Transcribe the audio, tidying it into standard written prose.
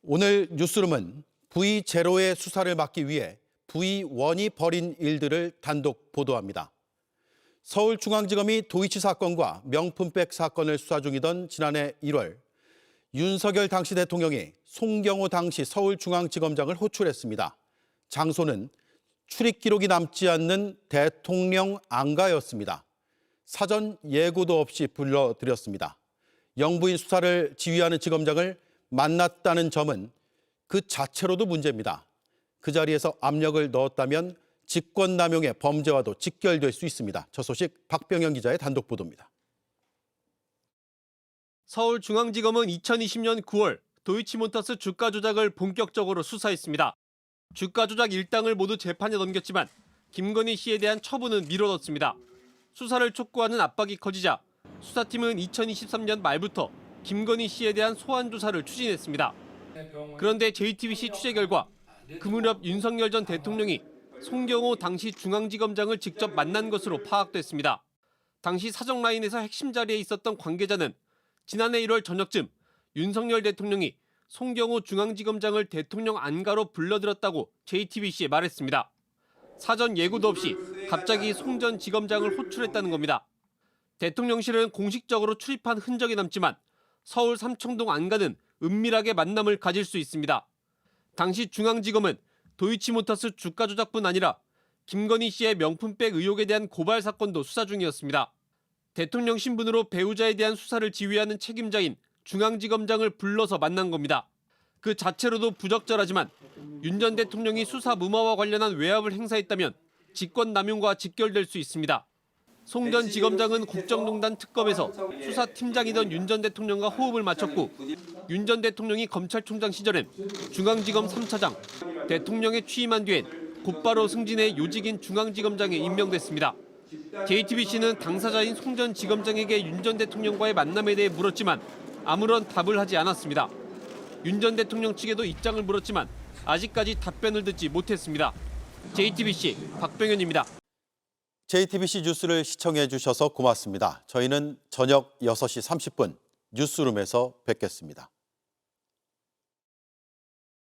오늘 뉴스룸은 V0의 수사를 막기 위해 V1이 벌인 일들을 단독 보도합니다. 서울중앙지검이 도이치 사건과 명품백 사건을 수사 중이던 지난해 1월 윤석열 당시 대통령이 송경호 당시 서울중앙지검장을 호출했습니다. 장소는 출입 기록이 남지 않는 대통령 안가였습니다. 사전 예고도 없이 불러들였습니다. 영부인 수사를 지휘하는 지검장을 만났다는 점은 그 자체로도 문제입니다. 그 자리에서 압력을 넣었다면 직권남용의 범죄와도 직결될 수 있습니다. 저 소식 박병현 기자의 단독 보도입니다. 서울중앙지검은 2020년 9월 도이치모터스 주가 조작을 본격적으로 수사했습니다. 주가 조작 일당을 모두 재판에 넘겼지만 김건희 씨에 대한 처분은 미뤄뒀습니다. 수사를 촉구하는 압박이 커지자 수사팀은 2023년 말부터 김건희 씨에 대한 소환 조사를 추진했습니다. 그런데 JTBC 취재 결과 그 무렵 윤석열 전 대통령이 송경호 당시 중앙지검장을 직접 만난 것으로 파악됐습니다. 당시 사정 라인에서 핵심 자리에 있었던 관계자는 지난해 1월 저녁쯤 윤석열 대통령이 송경호 중앙지검장을 대통령 안가로 불러들였다고 JTBC에 말했습니다. 사전 예고도 없이 갑자기 송 전 지검장을 호출했다는 겁니다. 대통령실은 공식적으로 출입한 흔적이 남지만 서울 삼청동 안가는 은밀하게 만남을 가질 수 있습니다. 당시 중앙지검은 도이치모터스 주가 조작뿐 아니라 김건희 씨의 명품백 의혹에 대한 고발 사건도 수사 중이었습니다. 대통령 신분으로 배우자에 대한 수사를 지휘하는 책임자인 중앙지검장을 불러서 만난 겁니다. 그 자체로도 부적절하지만 윤 전 대통령이 수사 무마와 관련한 외압을 행사했다면 직권남용과 직결될 수 있습니다. 송 전 지검장은 국정농단 특검에서 수사팀장이던 윤 전 대통령과 호흡을 맞췄고 윤 전 대통령이 검찰총장 시절엔 중앙지검 3차장, 대통령에 취임한 뒤엔 곧바로 승진해 요직인 중앙지검장에 임명됐습니다. JTBC는 당사자인 송 전 지검장에게 윤 전 대통령과의 만남에 대해 물었지만 아무런 답을 하지 않았습니다. 윤 전 대통령 측에도 입장을 물었지만 아직까지 답변을 듣지 못했습니다. JTBC 박병현입니다. JTBC 뉴스를 시청해 주셔서 고맙습니다. 저희는 저녁 6시 30분 뉴스룸에서 뵙겠습니다.